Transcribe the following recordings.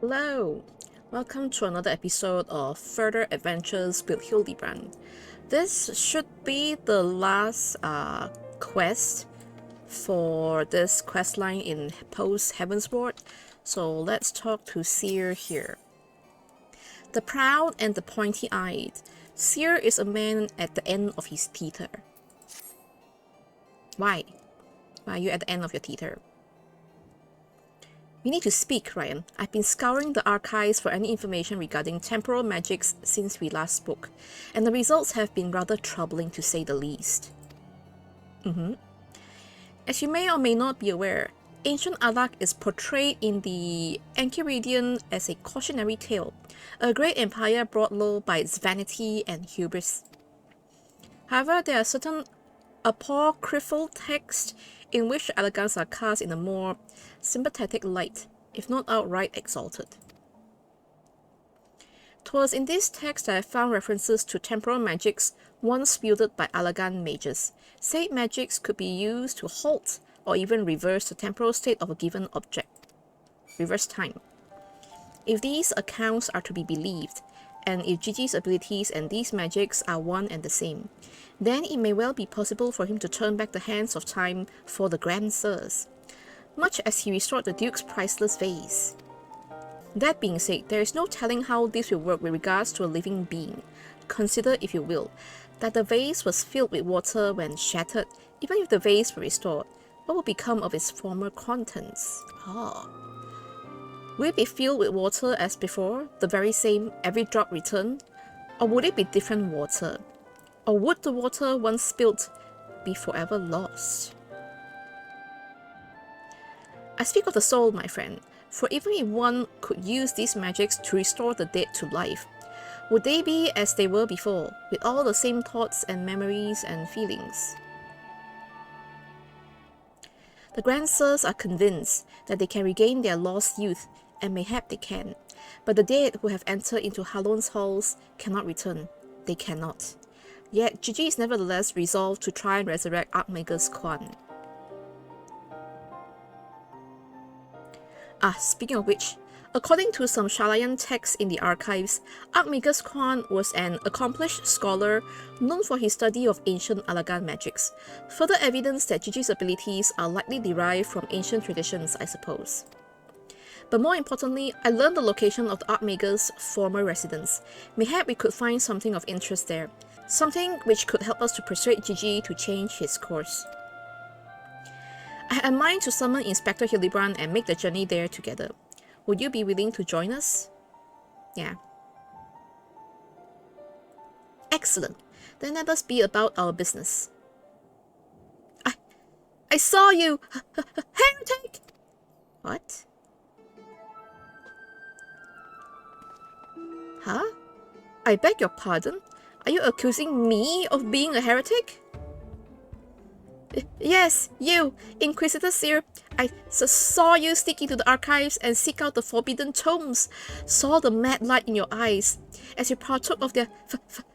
Hello, welcome to another episode of Further Adventures with Hildibrand. This should be the last quest for this questline in post Heavensward, so let's talk to Seer here. The proud and the pointy-eyed, Seer is a man at the end of his tether. Why? Why are you at the end of your tether? We need to speak, Ryan. I've been scouring the archives for any information regarding temporal magics since we last spoke, and the results have been rather troubling to say the least. As you may or may not be aware, ancient Alak is portrayed in the Enchiridion as a cautionary tale, a great empire brought low by its vanity and hubris. However, there are certain apocryphal texts in which Alagans are cast in a more sympathetic light, if not outright exalted. 'Twas in this text that I found references to temporal magics once wielded by Alagan mages. Said magics could be used to halt or even reverse the temporal state of a given object. Reverse time. If these accounts are to be believed, and if Gigi's abilities and these magics are one and the same, then it may well be possible for him to turn back the hands of time for the Grand Sirs, much as he restored the Duke's priceless vase. That being said, there is no telling how this will work with regards to a living being. Consider, if you will, that the vase was filled with water when shattered. Even if the vase were restored, what will become of its former contents? Will it be filled with water as before, the very same, every drop returned? Or would it be different water? Or would the water once spilled be forever lost? I speak of the soul, my friend, for even if one could use these magics to restore the dead to life, would they be as they were before, with all the same thoughts and memories and feelings? The Grand Sirs are convinced that they can regain their lost youth, and mayhap they can, but the dead who have entered into Halon's halls cannot return. They cannot. Yet Gigi is nevertheless resolved to try and resurrect Archmagus Quan. Speaking of which, according to some Shalayan texts in the archives, Archmagus Quan was an accomplished scholar known for his study of ancient Alagan magics, further evidence that Gigi's abilities are likely derived from ancient traditions, I suppose. But more importantly, I learned the location of the Archmagus' former residence. Mayhap we could find something of interest there, something which could help us to persuade Gigi to change his course. I had in mind to summon Inspector Hildibrand and make the journey there together. Would you be willing to join us? Yeah. Excellent. Then let us be about our business. I saw you! Heretic! What? Huh? I beg your pardon? Are you accusing me of being a heretic? Yes, you, Inquisitor Seer. I saw you sneak into the archives and seek out the forbidden tomes. Saw the mad light in your eyes as you partook of their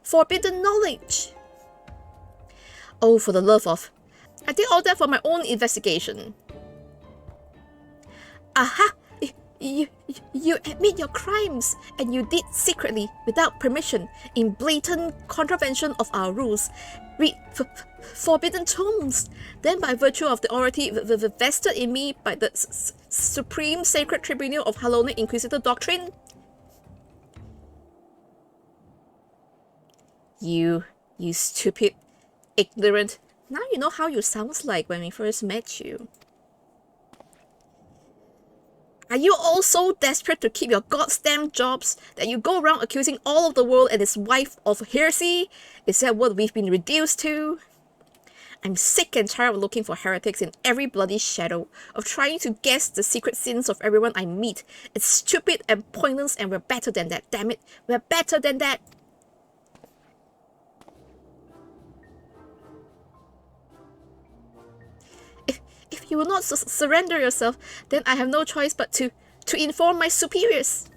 forbidden knowledge. Oh, for the love of... I did all that for my own investigation. Aha! You admit your crimes, and you did secretly, without permission, in blatant contravention of our rules. Read forbidden tomes. Then, by virtue of the authority vested in me by the Supreme Sacred Tribunal of Halonic Inquisitor Doctrine. You stupid, ignorant. Now you know how you sound like when we first met you. Are you all so desperate to keep your goddamn jobs that you go around accusing all of the world and its wife of heresy? Is that what we've been reduced to? I'm sick and tired of looking for heretics in every bloody shadow, of trying to guess the secret sins of everyone I meet. It's stupid and pointless, and we're better than that, damn it. We're better than that. If you will not surrender yourself, then I have no choice but to inform my superiors.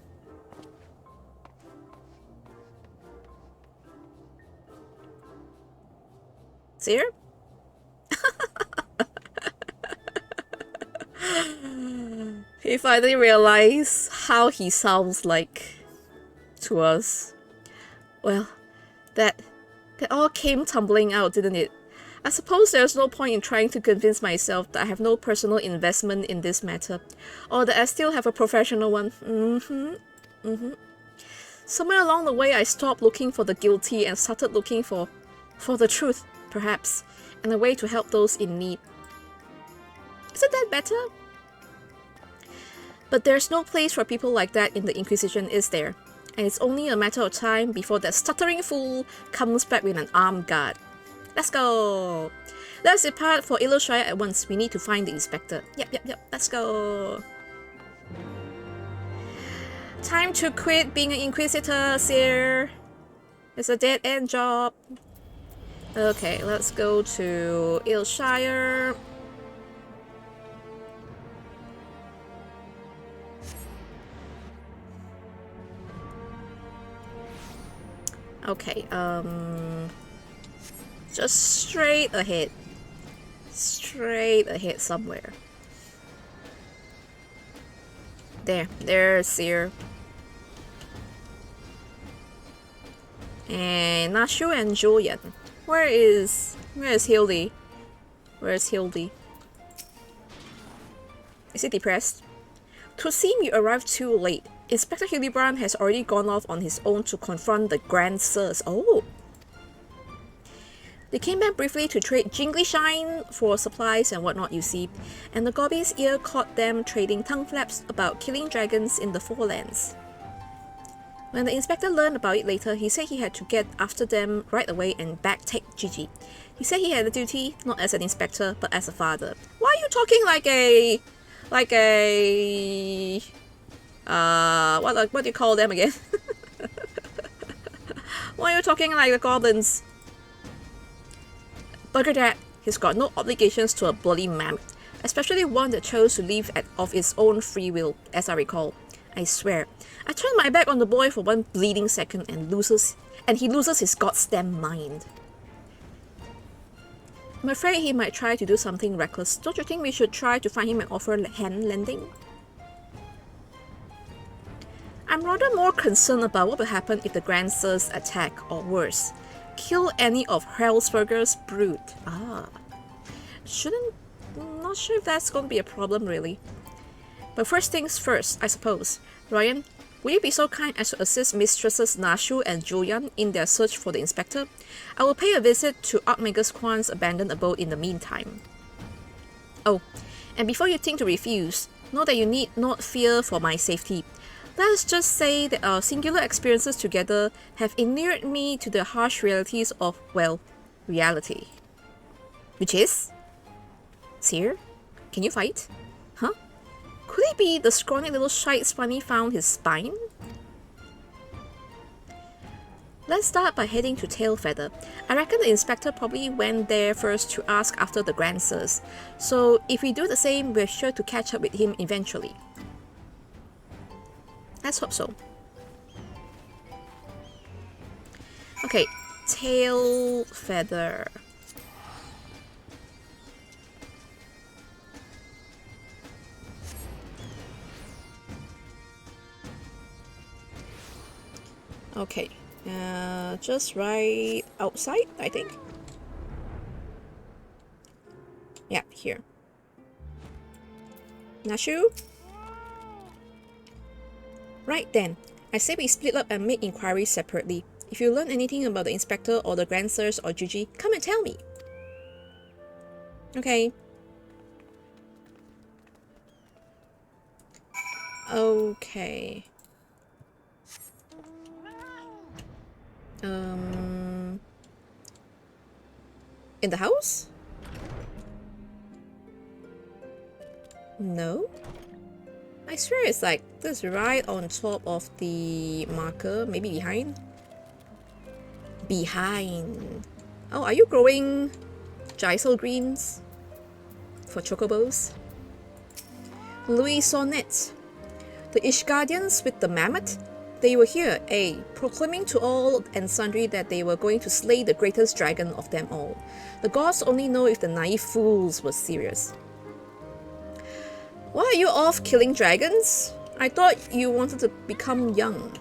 Seer? He finally realized how he sounds like to us. Well, that all came tumbling out, didn't it? I suppose there's no point in trying to convince myself that I have no personal investment in this matter, or that I still have a professional one. Somewhere along the way, I stopped looking for the guilty and started looking for the truth, perhaps, and a way to help those in need. Isn't that better? But there's no place for people like that in the Inquisition, is there? And it's only a matter of time before that stuttering fool comes back with an armed guard. Let's go! Let's depart for Illushire at once. We need to find the inspector. Yep. Let's go! Time to quit being an Inquisitor, sir. It's a dead-end job. Okay, let's go to Illushire. Okay, just straight ahead. Straight ahead somewhere. There's Seer. And Nashu and Julian. Where is Hildy? Where's Hildy? Is he depressed? To seem you arrived too late. Inspector Hildibrand has already gone off on his own to confront the Grand Sirs. Oh! They came back briefly to trade jingly shine for supplies and whatnot, you see, and the Gobby's ear caught them trading tongue flaps about killing dragons in the Forelands. When the inspector learned about it later, he said he had to get after them right away and back-take Gigi. He said he had a duty, not as an inspector, but as a father. Why are you talking like a... what do you call them again? Why are you talking like the goblins? Bugger that, he's got no obligations to a bloody mammoth, especially one that chose to leave of its own free will, as I recall. I swear, I turned my back on the boy for one bleeding second and he loses his goddamn mind. I'm afraid he might try to do something reckless. Don't you think we should try to find him and offer hand lending? I'm rather more concerned about what will happen if the Grand Sirs attack, or worse, kill any of Hellsberger's brood. Not sure if that's going to be a problem, really. But first things first, I suppose. Ryan, will you be so kind as to assist Mistresses Nashu and Julian in their search for the inspector? I will pay a visit to Archmagus Kwan's abandoned abode in the meantime. Oh, and before you think to refuse, know that you need not fear for my safety. Let's just say that our singular experiences together have inured me to the harsh realities of, well, reality. Which is? Seer? Can you fight? Huh? Could it be the scrawny little shite Spunny found his spine? Let's start by heading to Tailfeather. I reckon the inspector probably went there first to ask after the Grand Sirs. So if we do the same, we're sure to catch up with him eventually. Let's hope so. Okay, Tailfeather. Okay, just right outside, I think. Yeah, here. Nashu? Right then, I say we split up and make inquiries separately. If you learn anything about the inspector or the Grand Sirs or Gigi, come and tell me. Okay. Okay. In the house? No? I swear it's like this right on top of the marker, maybe behind? Behind. Oh, are you growing Gisel greens for chocobos? Louis Sonnet. The Ishgardians with the mammoth? They were here, proclaiming to all and sundry that they were going to slay the greatest dragon of them all. The gods only know if the naive fools were serious. Why are you off killing dragons? I thought you wanted to become young.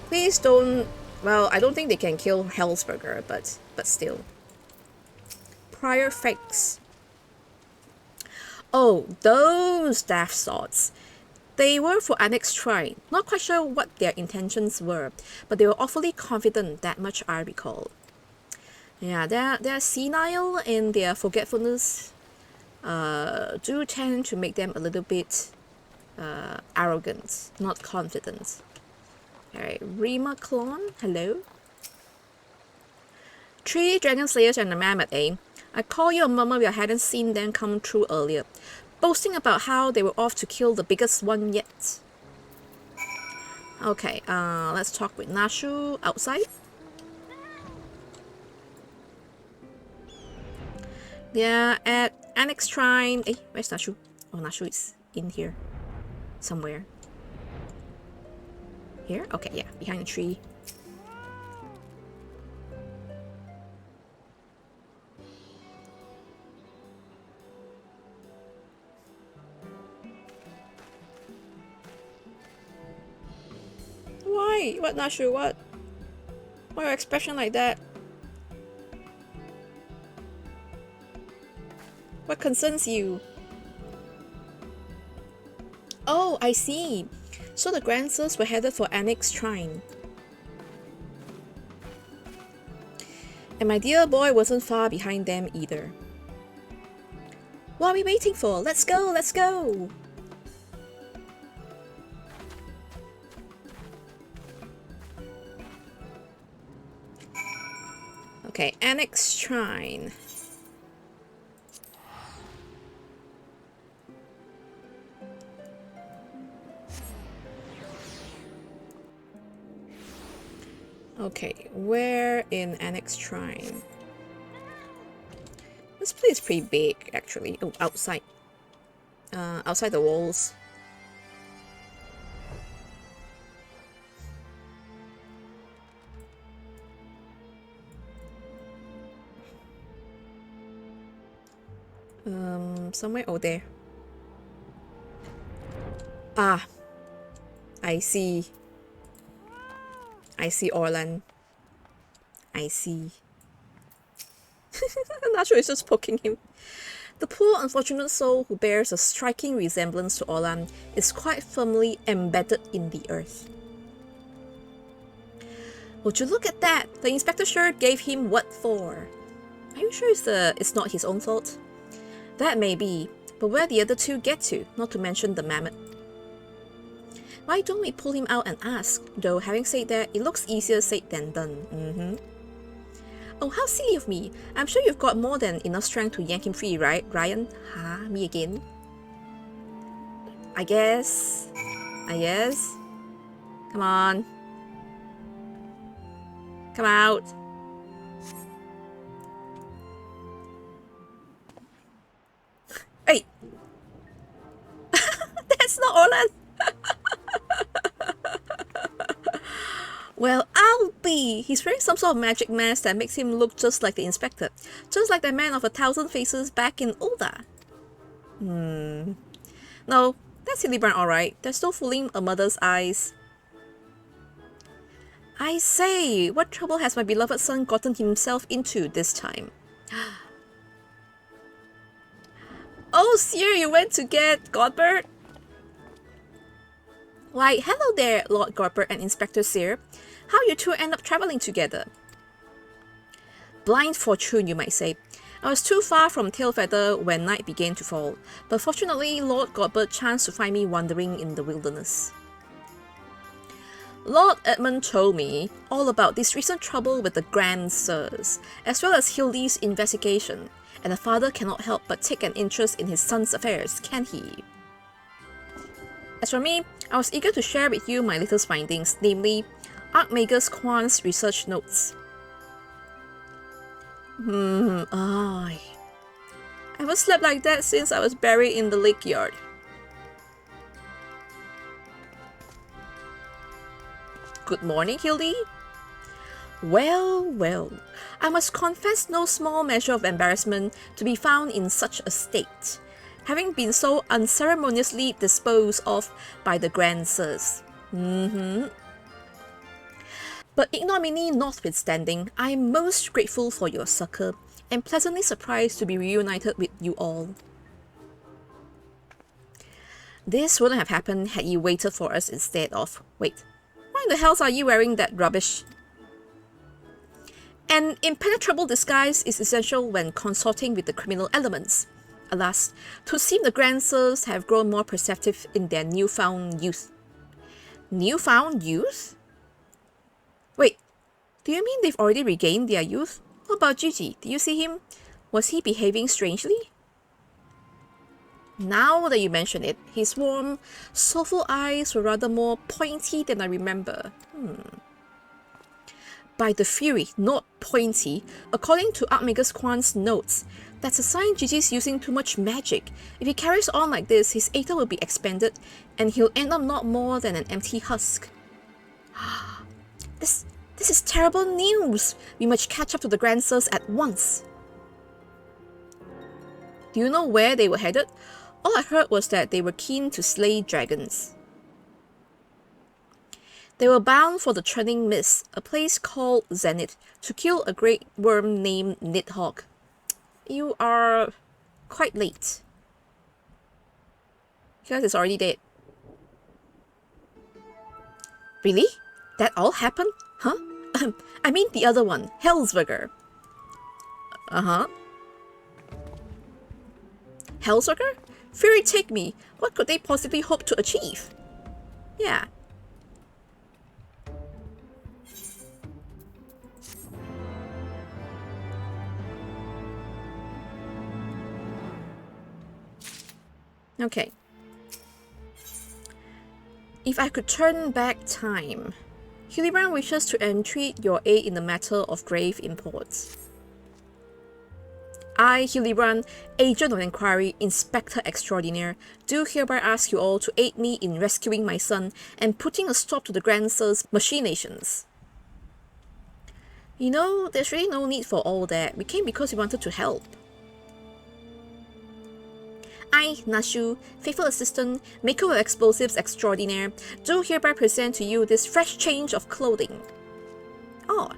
Please don't... Well, I don't think they can kill Hellsberger, but still. Prior fakes. Oh, those daft sorts. They were for Annex Shrine. Not quite sure what their intentions were, but they were awfully confident, that much I recall. Yeah, they're senile in their forgetfulness. Do tend to make them a little bit arrogant, not confident. Alright, Rima Clon, hello. 3 Dragon Slayers and a Mammoth, eh? I call you a mummer, we hadn't seen them come through earlier. Boasting about how they were off to kill the biggest one yet. Okay, let's talk with Nashu outside. Yeah, at Annex Shrine. Hey, where's Nashu? Oh, Nashu is in here. Somewhere. Here? Okay, yeah, behind the tree. Why? What, Nashu? What? Why your expression like that? What concerns you? Oh, I see. So the grandsons were headed for Annex Shrine. And my dear boy wasn't far behind them either. What are we waiting for? Let's go, let's go! Okay, Annex Shrine. Okay, where in Annex Shrine? This place is pretty big, actually. Oh, outside. Outside the walls. Somewhere over there. Ah, I see. I see Orlan. I see. I'm not sure, it's just poking him. The poor unfortunate soul who bears a striking resemblance to Orlan is quite firmly embedded in the earth. Would you look at that? The inspector sure gave him what for? Are you sure it's not his own fault? That may be, but where the other two get to, not to mention the mammoth. Why don't we pull him out and ask? Though, having said that, it looks easier said than done. Oh, how silly of me. I'm sure you've got more than enough strength to yank him free, right, Ryan? Huh? Me again? I guess. Come on. Come out. Hey! That's not Orlan! Well, I'll be! He's wearing some sort of magic mask that makes him look just like the inspector. Just like the man of 1,000 faces back in Ulda. No, that's Hildibrand alright. They're still fooling a mother's eyes. I say, what trouble has my beloved son gotten himself into this time? Oh, Seer, you went to get Godbert? Why, hello there, Lord Godbert and Inspector Seer. How you two end up traveling together? Blind fortune, you might say. I was too far from Tailfeather when night began to fall, but fortunately Lord Godbert chanced to find me wandering in the wilderness. Lord Edmund told me all about this recent trouble with the Grand Sirs, as well as Hildy's investigation, and a father cannot help but take an interest in his son's affairs, can he? As for me, I was eager to share with you my latest findings, namely, Archmagus Quan's research notes. I haven't slept like that since I was buried in the lake yard. Good morning, Hildy. Well, well, I must confess no small measure of embarrassment to be found in such a state, having been so unceremoniously disposed of by the grand sirs. But ignominy notwithstanding, I am most grateful for your succor, and pleasantly surprised to be reunited with you all. This wouldn't have happened had you waited for us instead of... Wait, why in the hells are you wearing that rubbish? An impenetrable disguise is essential when consorting with the criminal elements. Alas, to seem the grand sirs have grown more perceptive in their newfound youth. Newfound youth? Wait, do you mean they've already regained their youth? What about Gigi? Did you see him? Was he behaving strangely? Now that you mention it, his warm, soulful eyes were rather more pointy than I remember. By the Fury, not pointy. According to Archmagus Quan's notes, that's a sign Gigi's using too much magic. If he carries on like this, his aether will be expanded, and he'll end up not more than an empty husk. This is terrible news! We must catch up to the grand sirs at once. Do you know where they were headed? All I heard was that they were keen to slay dragons. They were bound for the Churning Mist, a place called Zenith, to kill a great worm named Nidhogg. You are quite late. Because it's already dead. Really? That all happened? Huh? I mean the other one, Hellsberger. Hellsberger? Fury take me! What could they possibly hope to achieve? Yeah. Okay. If I could turn back time... Hildibrand wishes to entreat your aid in a matter of grave import. I, Hildibrand, Agent of Inquiry, Inspector Extraordinaire, do hereby ask you all to aid me in rescuing my son and putting a stop to the Grand Sir's machinations. You know, there's really no need for all that. We came because we wanted to help. I, Nashu, faithful assistant, maker of explosives extraordinaire, do hereby present to you this fresh change of clothing. Oh,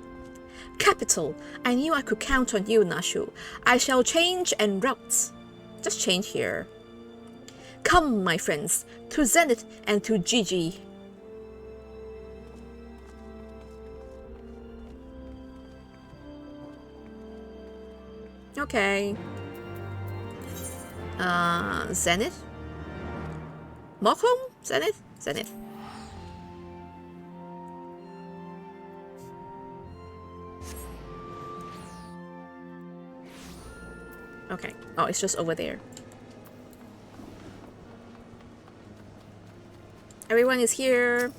capital! I knew I could count on you, Nashu. I shall change en route. Just change here. Come, my friends, to Zenith and to Gigi. Okay. Zenith? Mockholm? Zenith? Zenith. Okay. Oh, it's just over there. Everyone is here.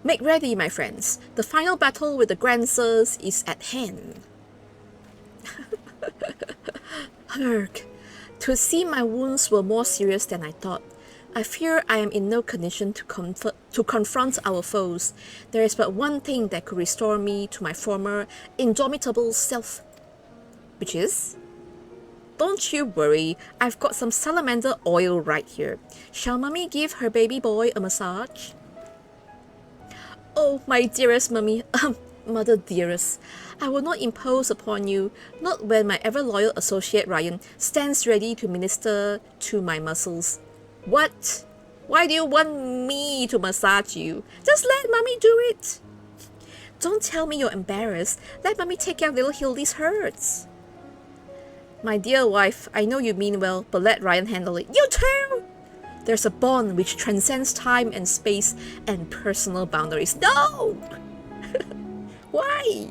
Make ready, my friends. The final battle with the Grand Sirs is at hand. Urgh. To see my wounds were more serious than I thought. I fear I am in no condition to confront our foes. There is but one thing that could restore me to my former, indomitable self. Which is? Don't you worry, I've got some salamander oil right here. Shall Mummy give her baby boy a massage? Oh, my dearest Mummy, Mother dearest, I will not impose upon you, not when my ever-loyal associate Ryan stands ready to minister to my muscles. What? Why do you want me to massage you? Just let Mummy do it. Don't tell me you're embarrassed. Let Mummy take care of little Hildy's hurts. My dear wife, I know you mean well, but let Ryan handle it. You too! There's a bond which transcends time and space and personal boundaries. No! Why?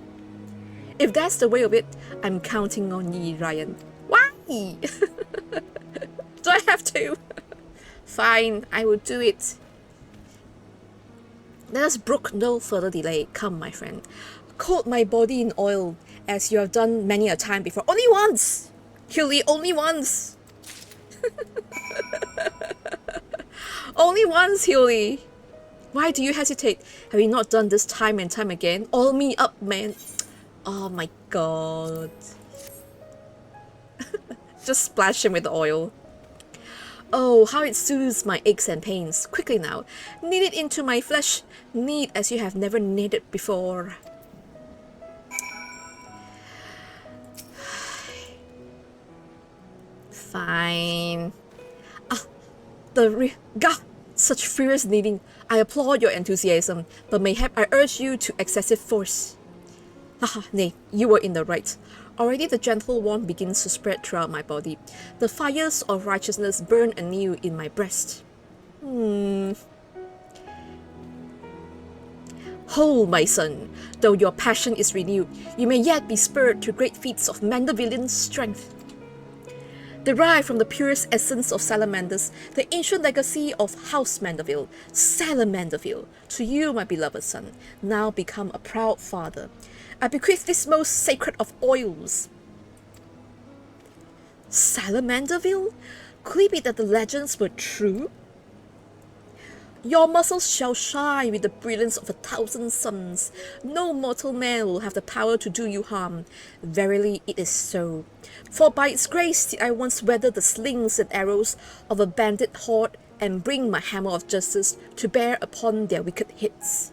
If that's the way of it, I'm counting on you, Ryan. Why? Do I have to? Fine, I will do it. Let us brook no further delay. Come, my friend. Coat my body in oil, as you have done many a time before. Only once! Hilly, only once! Only once, Hilly! Why do you hesitate? Have you not done this time and time again? Oil me up, man. Oh my god. Just splash him with the oil. Oh, how it soothes my aches and pains. Quickly now, knead it into my flesh. Knead as you have never kneaded before. Fine. Such furious kneading. I applaud your enthusiasm, but mayhap I urge you to excessive force. Haha, nay, you were in the right. Already the gentle warmth begins to spread throughout my body. The fires of righteousness burn anew in my breast. Hold, my son, though your passion is renewed, you may yet be spurred to great feats of Mandervillian strength. Derived from the purest essence of salamanders, the ancient legacy of House Manderville, Salamanderville, to you, my beloved son, now become a proud father. I bequeath this most sacred of oils. Salamanderville? Could it be that the legends were true? Your muscles shall shine with the brilliance of 1,000 suns. No mortal man will have the power to do you harm. Verily it is so. For by its grace did I once weather the slings and arrows of a bandit horde and bring my hammer of justice to bear upon their wicked hits.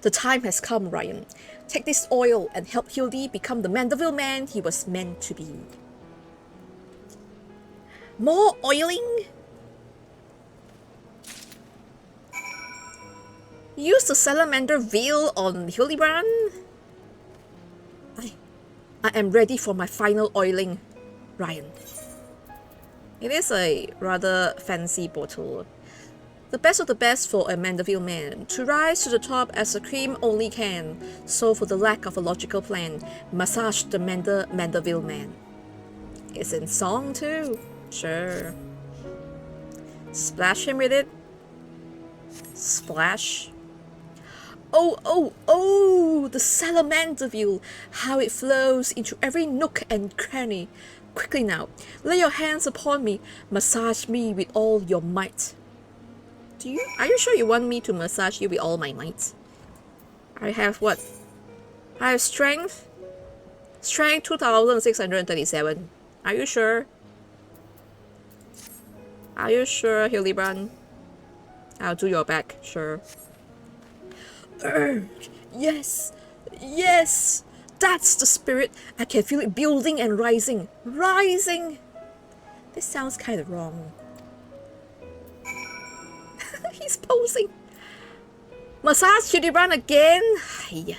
The time has come, Ryan. Take this oil and help Hildy become the Manderville man he was meant to be. More oiling? Use the salamander veil on Hildibrand? I am ready for my final oiling, Ryan. It is a rather fancy bottle. The best of the best for a Manderville man, to rise to the top as a cream only can. So for the lack of a logical plan, massage the Manderville man. It's in song too, sure. Splash him with it. Splash. Oh, the Salamanderville, how it flows into every nook and cranny. Quickly now, lay your hands upon me, massage me with all your might. Are you sure you want me to massage you with all my might? I have what? I have strength? Strength 2,637. Are you sure? Are you sure, Hildibrand? I'll do your back, sure. Yes! Yes! That's the spirit! I can feel it building and rising. Rising! This sounds kind of wrong. He's posing. Massage Hildibrand again? Yeah.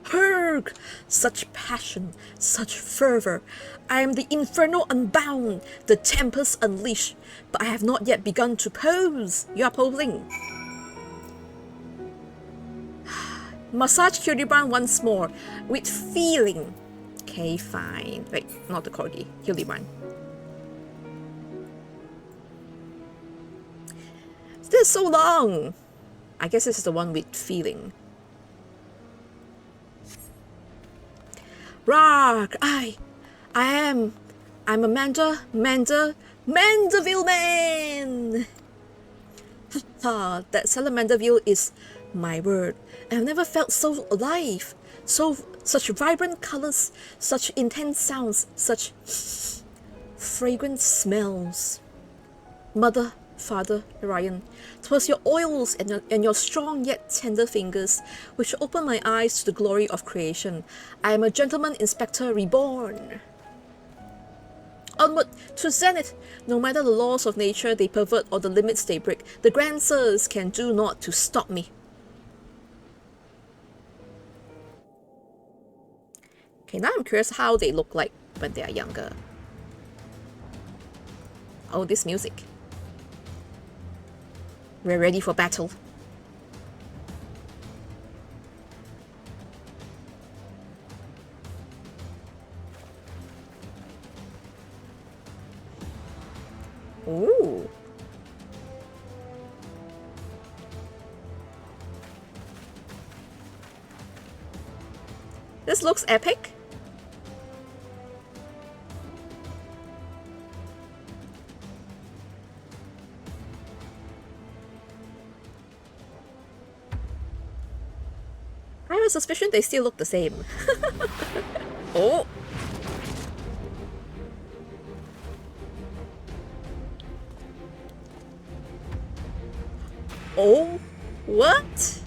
Herg! Such passion, such fervor. I am the inferno unbound, the tempest unleashed, but I have not yet begun to pose. You are posing. Massage Hildibrand once more, with feeling. Okay, fine. Wait, not the corgi. Hildibrand. This is so long. I guess this is the one with feeling. Rark! I'm a Manderville man! That Salamanderville is my word. I've never felt so alive. Such vibrant colors, such intense sounds, such fragrant smells. Mother, Father, Ryan, 'twas your oils and your strong yet tender fingers which opened my eyes to the glory of creation. I am a gentleman inspector reborn. Onward to zenith! No matter the laws of nature they pervert or the limits they break, the grand sirs can do naught to stop me. Okay, now I'm curious how they look like when they are younger. Oh, this music. We're ready for battle. Ooh. This looks epic. a suspicion they still look the same. Oh! Oh? What?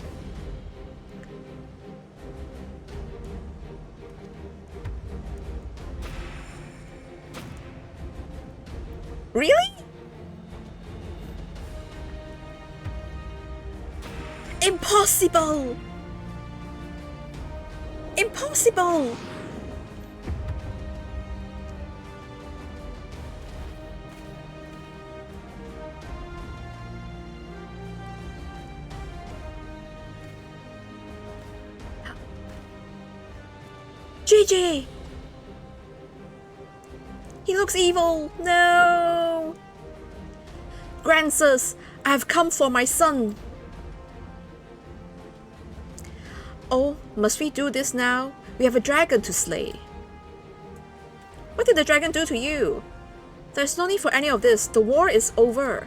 Really? Impossible! Impossible! Gigi! He looks evil! No! Grandsons, I have come for my son! Oh, must we do this now? We have a dragon to slay. What did the dragon do to you? There's no need for any of this. The war is over.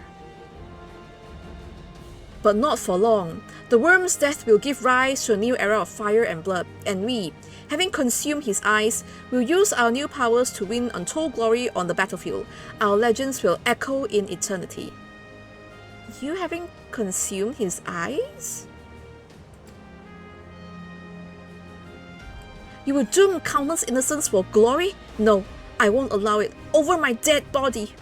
But not for long. The worm's death will give rise to a new era of fire and blood, and we, having consumed his eyes, will use our new powers to win untold glory on the battlefield. Our legends will echo in eternity. You having consumed his eyes? You will doom countless innocents for glory? No, I won't allow it. Over my dead body.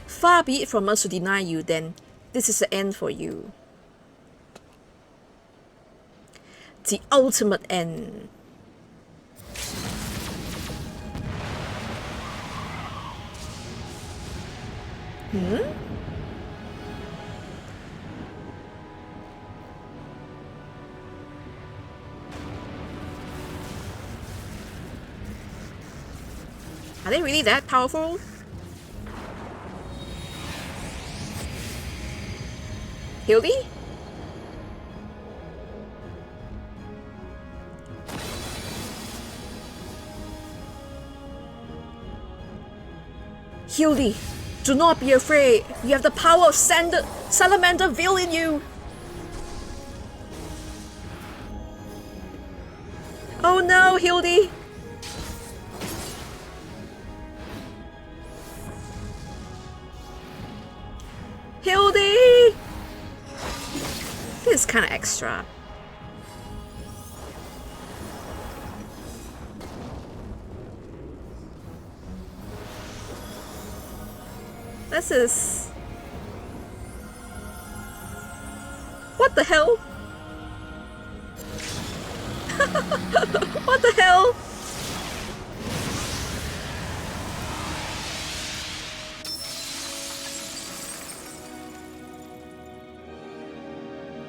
Far be it from us to deny you, then. This is the end for you. The ultimate end. Are they really that powerful? Hildy? Hildy, do not be afraid. You have the power of Salamanderville in you. Oh no, Hildy. Hildy! This is kind of extra. This is... What the hell? What the hell?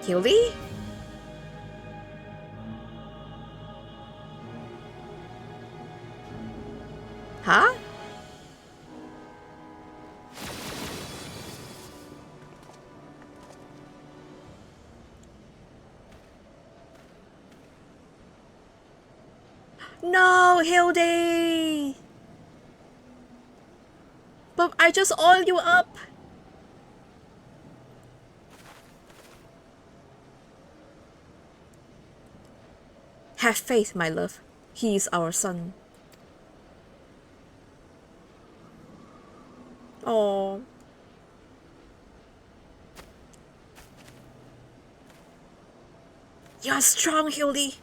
Hildy? Huh? No, Hildy! But I just oiled you up. Have faith, my love. He is our son. Oh. You're strong, Hildy.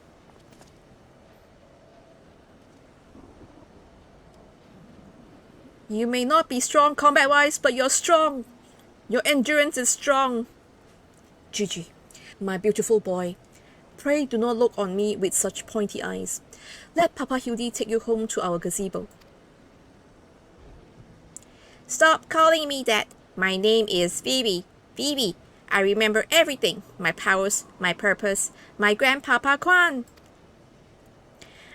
You may not be strong combat-wise, but you're strong. Your endurance is strong. Gigi, my beautiful boy. Pray do not look on me with such pointy eyes. Let Papa Hildy take you home to our gazebo. Stop calling me that. My name is Phoebe. Phoebe. I remember everything. My powers, my purpose, my grandpapa Quan.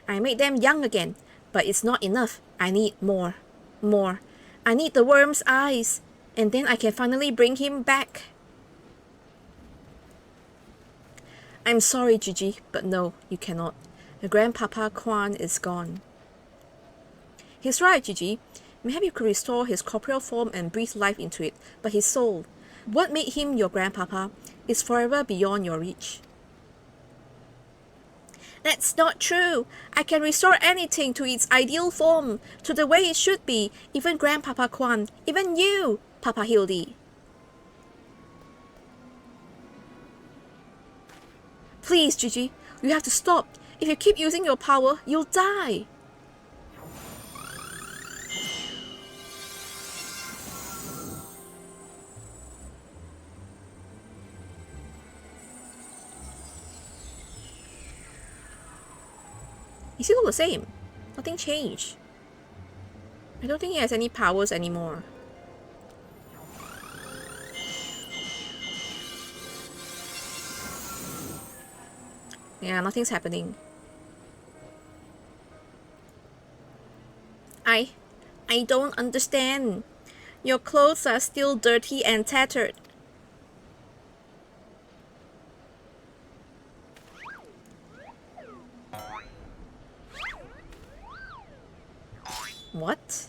I made them young again, but it's not enough. I need more. More. I need the worm's eyes, and then I can finally bring him back. I'm sorry, Gigi, but no, you cannot. The grandpapa Quan is gone. He's right, Gigi. Maybe you could restore his corporeal form and breathe life into it, but his soul, What made him your grandpapa is forever beyond your reach. That's not true. I can restore anything to its ideal form, to the way it should be, even Grandpapa Quan, even you, Papa Hildy. Please, Gigi, you have to stop. If you keep using your power, you'll die. He still the same. Nothing changed. I don't think he has any powers anymore. Yeah, nothing's happening. I don't understand. Your clothes are still dirty and tattered. What?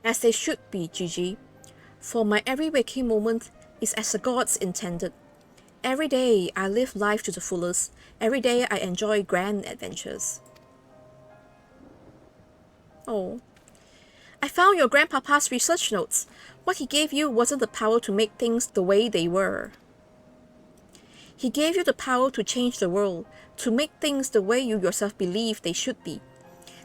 As they should be, Gigi. For my every waking moment is as the gods intended. Every day I live life to the fullest. Every day I enjoy grand adventures. Oh. I found your grandpapa's research notes. What he gave you wasn't the power to make things the way they were. He gave you the power to change the world, to make things the way you yourself believe they should be.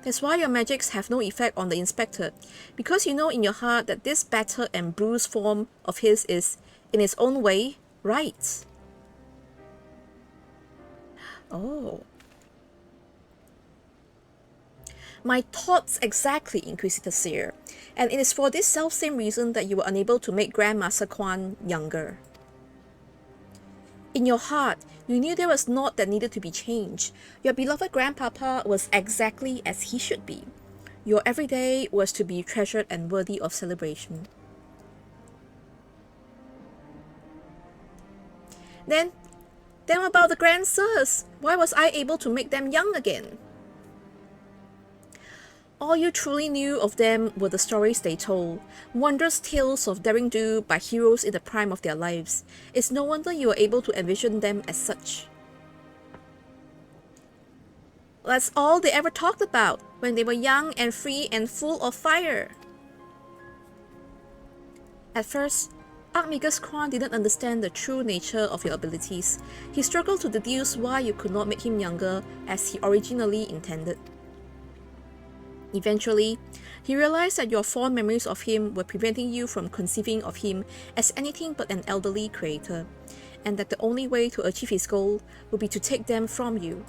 That's why your magics have no effect on the inspector, because you know in your heart that this battered and bruised form of his is, in its own way, right. Oh. My thoughts exactly, Inquisitor Seer, and it is for this self-same reason that you were unable to make Grandmaster Quan younger. In your heart, you knew there was naught that needed to be changed. Your beloved grandpapa was exactly as he should be. Your everyday was to be treasured and worthy of celebration. Then about the Grand Sirs, why was I able to make them young again? All you truly knew of them were the stories they told, wondrous tales of daring do by heroes in the prime of their lives. It's no wonder you were able to envision them as such. That's all they ever talked about, when they were young and free and full of fire. At first, Archmagus Quan didn't understand the true nature of your abilities. He struggled to deduce why you could not make him younger as he originally intended. Eventually, he realized that your fond memories of him were preventing you from conceiving of him as anything but an elderly creator, and that the only way to achieve his goal would be to take them from you.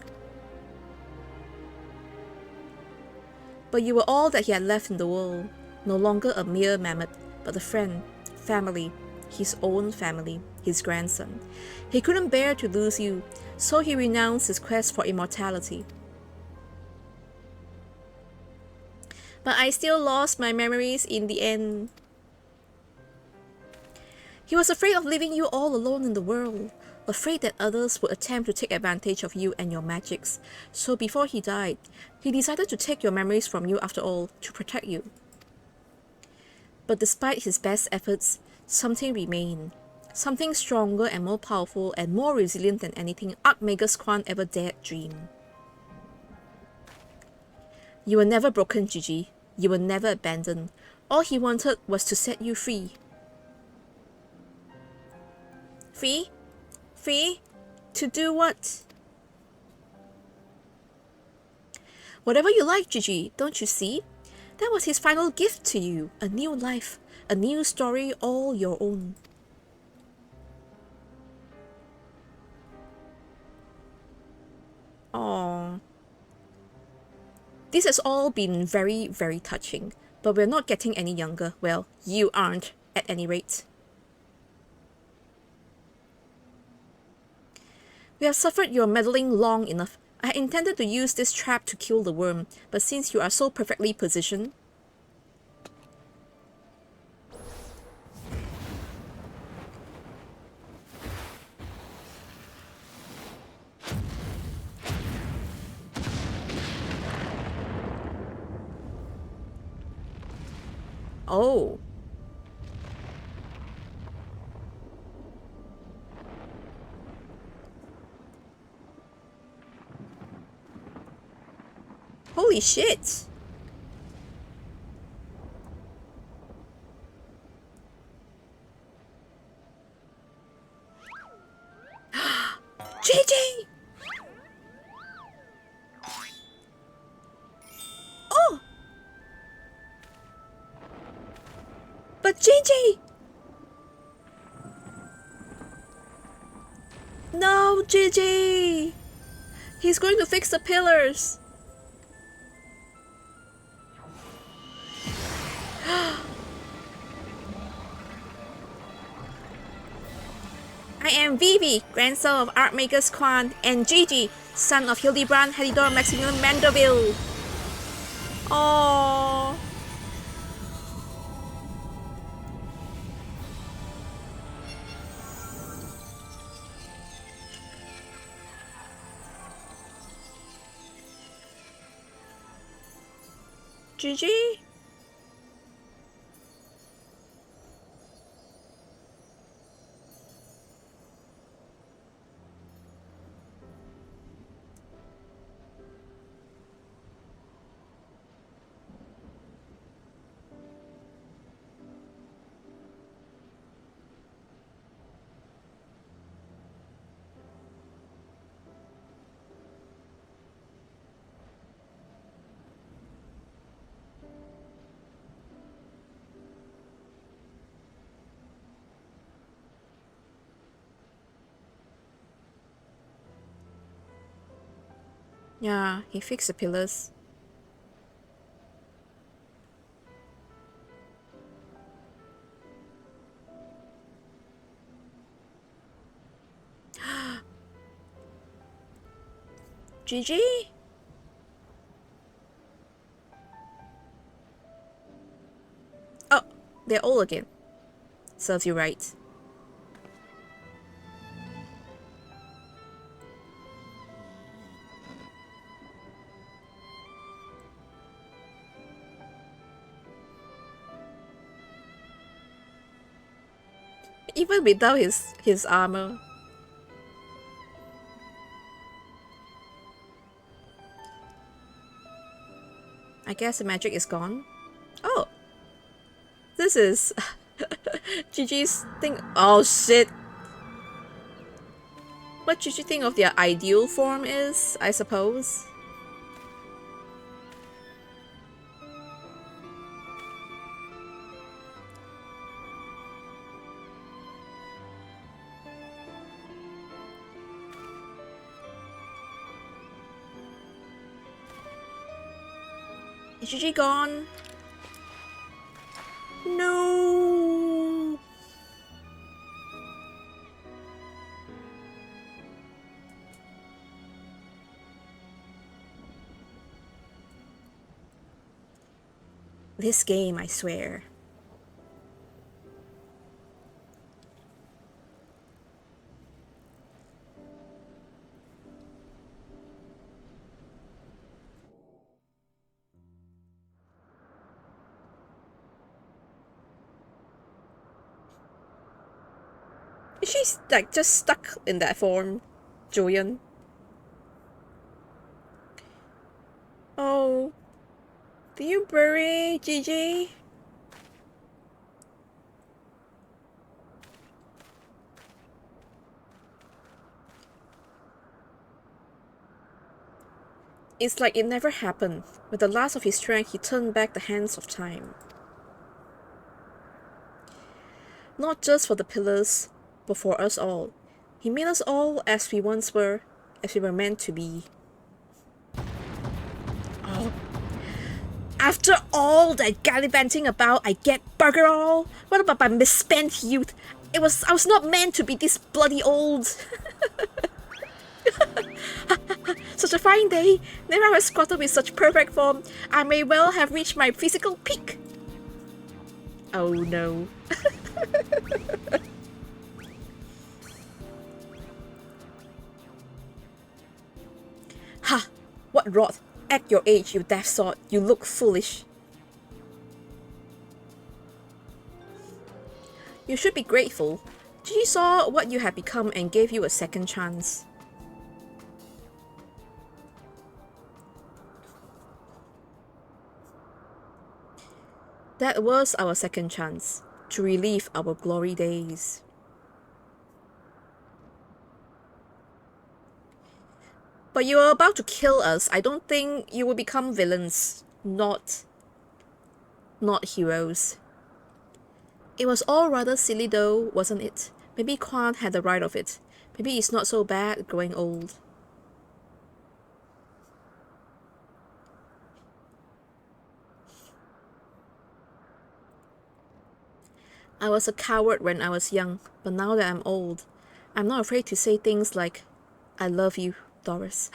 But you were all that he had left in the world, no longer a mere mammoth, but a friend, family, his own family, his grandson. He couldn't bear to lose you, so he renounced his quest for immortality. But I still lost my memories in the end. He was afraid of leaving you all alone in the world, afraid that others would attempt to take advantage of you and your magics. So before he died, he decided to take your memories from you after all, to protect you. But despite his best efforts, something remained. Something stronger and more powerful and more resilient than anything Archmagus Quan ever dared dream. You were never broken, Gigi. You were never abandoned. All he wanted was to set you free. Free? Free? To do what? Whatever you like, Gigi, don't you see? That was his final gift to you. A new life. A new story all your own. Aww. This has all been very, very touching, but we're not getting any younger. Well, you aren't, at any rate. We have suffered your meddling long enough. I intended to use this trap to kill the worm, but since you are so perfectly positioned, Oh. Holy shit! Gigi! Oh! But Gigi! No, Gigi! He's going to fix the pillars! I am Vivi, grandson of Artmaker's Quan, and Gigi, son of Hildibrand Manderville. Oh. Gigi? Yeah, he fixed the pillars. Gigi? Oh, they're old again. Serves you right. Even without his armor. I guess the magic is gone. Oh! This is Gigi's thing. Oh shit! What Gigi think of their ideal form is, I suppose. Is Gigi gone? No. This game, I swear. Is she like just stuck in that form, Julian? Oh. Do you bury Gigi? It's like it never happened. With the last of his strength, he turned back the hands of time. Not just for the pillars, but for us all. He made us all as we once were, as we were meant to be. Oh. After all that gallivanting about, I get bugger all. What about my misspent youth? I was not meant to be this bloody old. Such a fine day. Never have I squatted with such perfect form. I may well have reached my physical peak. Oh no. Ha! What rot! At your age, you deaf sort, you look foolish. You should be grateful. Gigi saw what you had become and gave you a second chance. That was our second chance, to relive our glory days. But you are about to kill us. I don't think you will become villains, not heroes. It was all rather silly though, wasn't it? Maybe Quan had the right of it. Maybe it's not so bad growing old. I was a coward when I was young, but now that I'm old, I'm not afraid to say things like, I love you, Doris.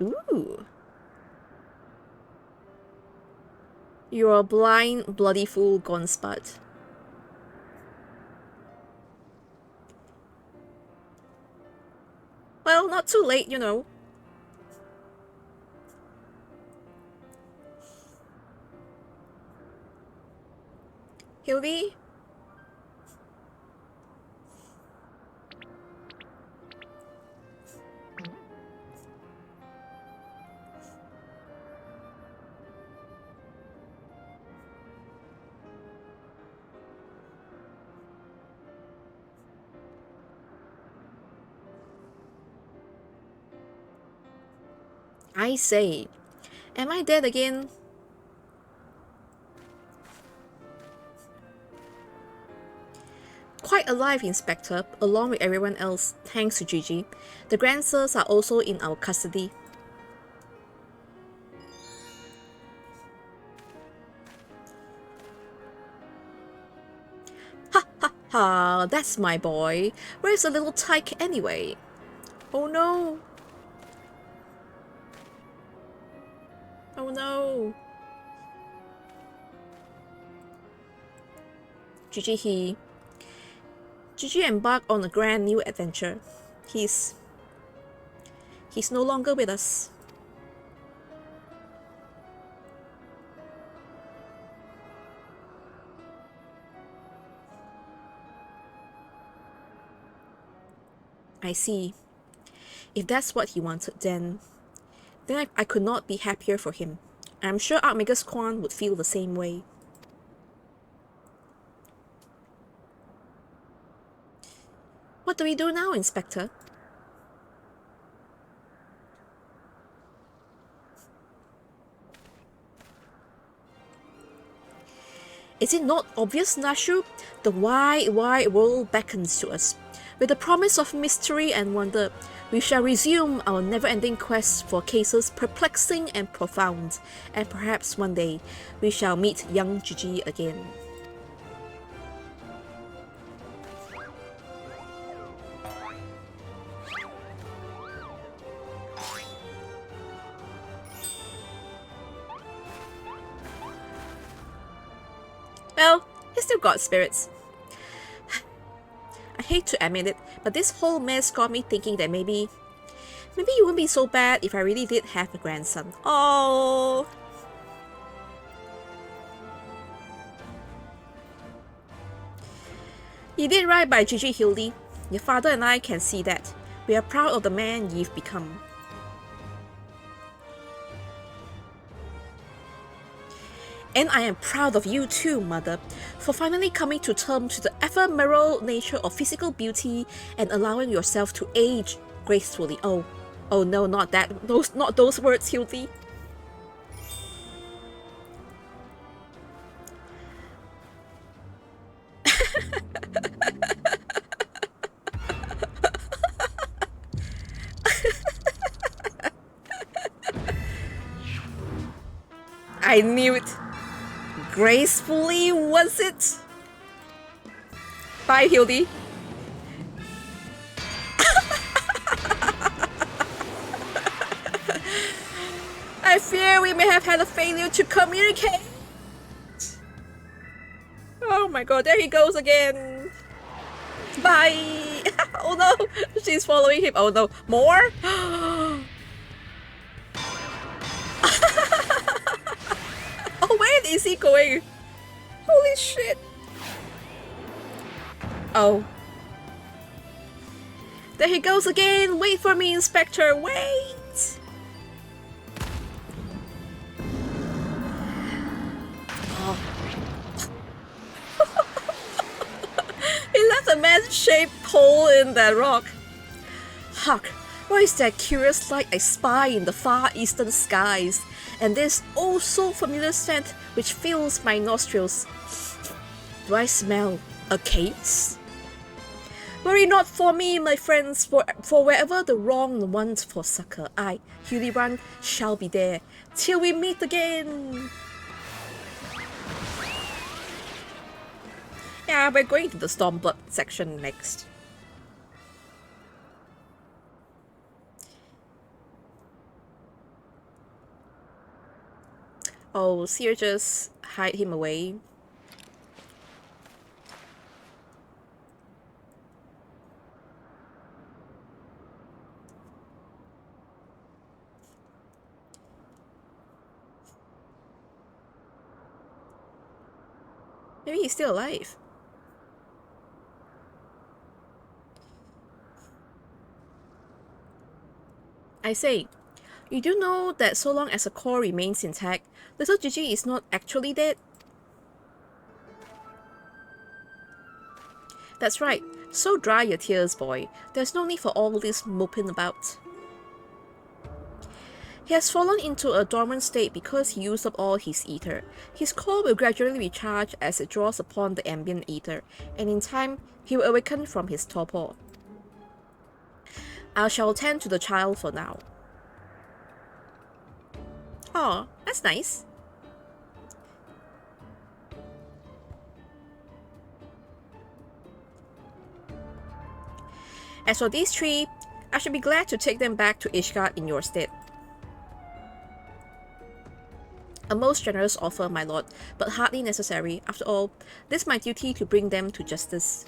Ooh. You're a blind, bloody fool gone spud. Well, not too late, you know. Hildy? I say, am I dead again? Quite alive, Inspector, along with everyone else, thanks to Gigi. The grandsons are also in our custody. Ha ha ha, that's my boy. Where's the little tyke anyway? Oh no. Oh no. Gigi embarked on a grand new adventure. He's no longer with us. I see. If that's what he wanted, then I could not be happier for him. I'm sure Archmagus Quan would feel the same way. What do we do now, Inspector? Is it not obvious, Nashu? The wide, wide world beckons to us. With the promise of mystery and wonder, we shall resume our never-ending quest for cases perplexing and profound, and perhaps one day we shall meet young Gigi again. Well, he's still got spirits. I hate to admit it, but this whole mess got me thinking that maybe it wouldn't be so bad if I really did have a grandson. Oh. You did right by Gigi, Hildy. Your father and I can see that. We are proud of the man you've become. And I am proud of you too, Mother, for finally coming to terms with the ephemeral nature of physical beauty and allowing yourself to age gracefully. Oh no, not that. Not those words, Hildy. I knew it. Gracefully, was it? Bye, Hildy. I fear we may have had a failure to communicate. Oh my god, there he goes again. Bye. Oh no, she's following him. Oh no, more? is he going? Holy shit! Oh. There he goes again! Wait for me, Inspector! Wait! Oh. He left a man-shaped hole in that rock. Hark! What is that curious light I spy in the far eastern skies? And this oh so familiar scent which fills my nostrils. Do I smell a case? Worry not for me, my friends, for wherever the wrong wants for succor, I, Hildibrand, shall be there, till we meet again! Yeah, we're going to the Stormblood section next. Oh, Seer just hide him away. Maybe he's still alive. I say, you do know that so long as the core remains intact, little Gigi is not actually dead? That's right. So dry your tears, boy. There's no need for all this moping about. He has fallen into a dormant state because he used up all his ether. His core will gradually recharge as it draws upon the ambient ether, and in time, he will awaken from his torpor. I shall tend to the child for now. Aw, that's nice. As for these three, I should be glad to take them back to Ishgard in your stead. A most generous offer, my lord, but hardly necessary. After all, it is my duty to bring them to justice.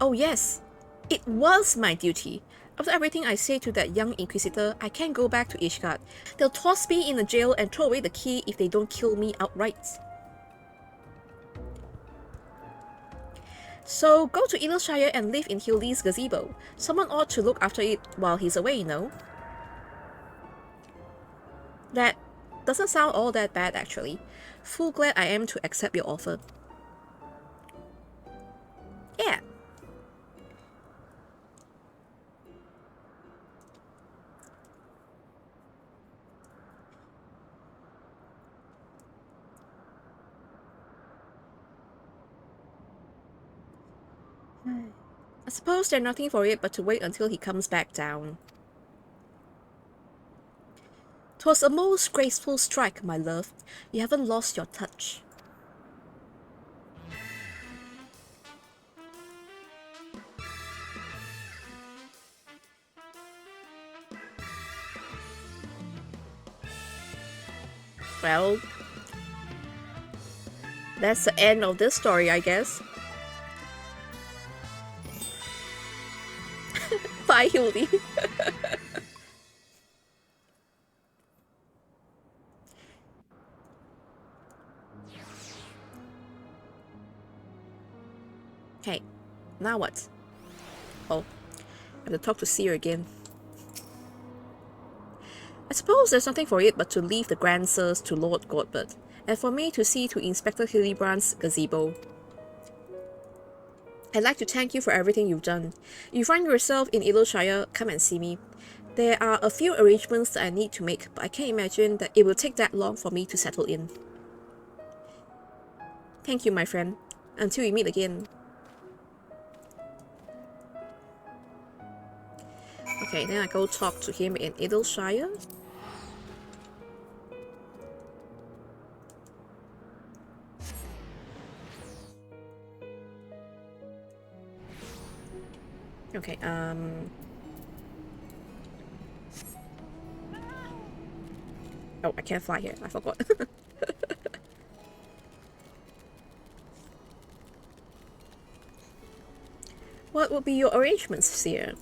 Oh yes, it was my duty. After everything I say to that young Inquisitor, I can't go back to Ishgard. They'll toss me in a jail and throw away the key if they don't kill me outright. So go to Edelshire and live in Hildy's gazebo. Someone ought to look after it while he's away, you know? That doesn't sound all that bad, actually. Full glad I am to accept your offer. Yeah. I suppose there's nothing for it but to wait until he comes back down. 'Twas a most graceful strike, my love. You haven't lost your touch. Well, that's the end of this story, I guess. Bye, Hildy. Okay, now what? Oh, I have to talk to Seer again. I suppose there's nothing for it but to leave the grandsires to Lord Godbert, and for me to see to Inspector Hildibrand's gazebo. I'd like to thank you for everything you've done. If you find yourself in Edelshire, come and see me. There are a few arrangements that I need to make, but I can't imagine that it will take that long for me to settle in. Thank you, my friend. Until we meet again. Okay, then I go talk to him in Edelshire. Okay, oh, I can't fly here. I forgot. What would be your arrangements here?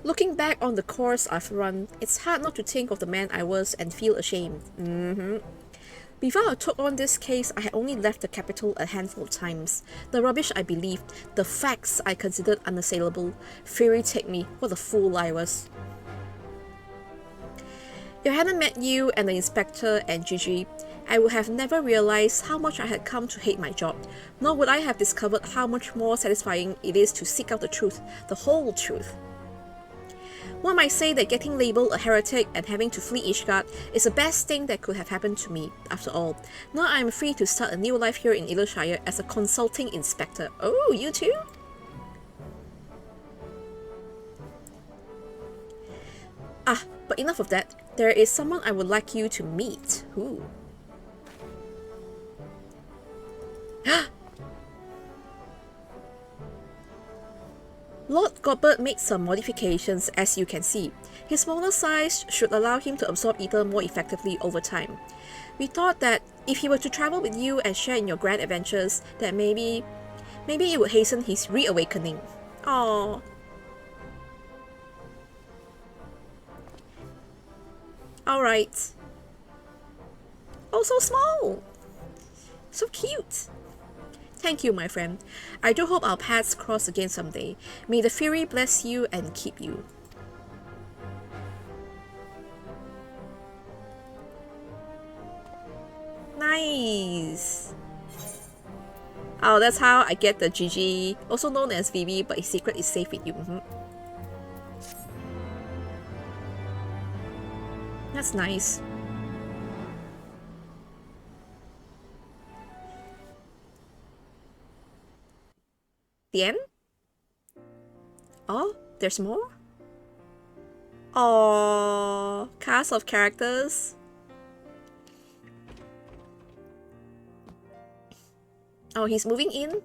Looking back on the course I've run, it's hard not to think of the man I was and feel ashamed. Before I took on this case, I had only left the capital a handful of times. The rubbish I believed, the facts I considered unassailable. Fury take me, what a fool I was. If I hadn't met you and the inspector and Gigi, I would have never realized how much I had come to hate my job, nor would I have discovered how much more satisfying it is to seek out the truth, the whole truth. One might say that getting labelled a heretic and having to flee Ishgard is the best thing that could have happened to me. After all, now I am free to start a new life here in Illershire as a consulting inspector. Oh, you too? Ah, but enough of that. There is someone I would like you to meet. Who? Lord Godbert made some modifications, as you can see. His smaller size should allow him to absorb ether more effectively over time. We thought that if he were to travel with you and share in your grand adventures, that maybe it would hasten his reawakening. Aww. Alright. Oh, so small! So cute! Thank you, my friend. I do hope our paths cross again someday. May the Fury bless you and keep you. Nice! Oh, that's how I get the Gigi, also known as Vivi, but his secret is safe with you. That's nice. The end? Oh, there's more? Oh, cast of characters. Oh, he's moving in?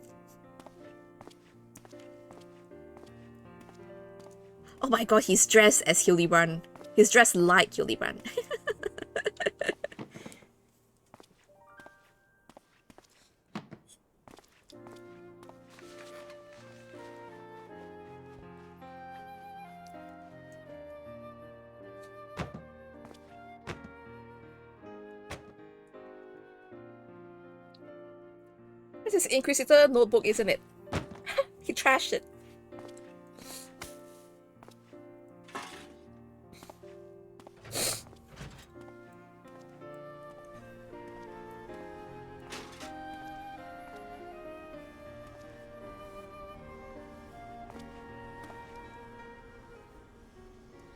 Oh my god, he's dressed as Hildibrand. He's dressed like Hildibrand. This is Inquisitor notebook, isn't it? He trashed it.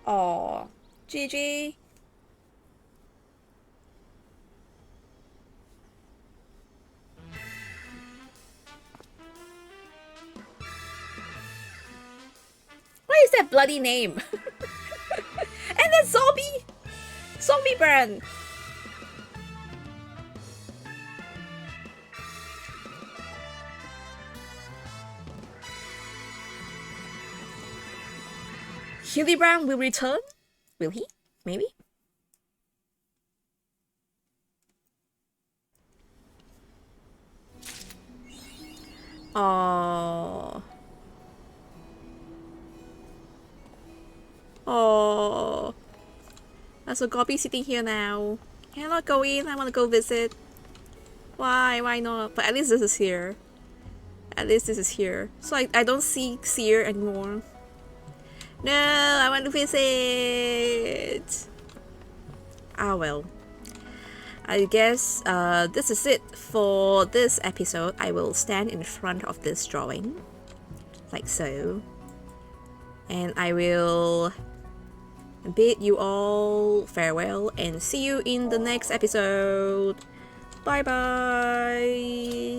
Aww. Gigi. What is that bloody name? And then Zombie brand. Hildibrand will return? Will he? Maybe? Oh. Oh. There's a Gobby sitting here now. Can I not go in? I want to go visit. Why? Why not? But at least this is here. At least this is here. So I don't see Seer anymore. No, I want to visit. Ah well. I guess this is it for this episode. I will stand in front of this drawing. Like so. And I will bid you all farewell and see you in the next episode. Bye bye.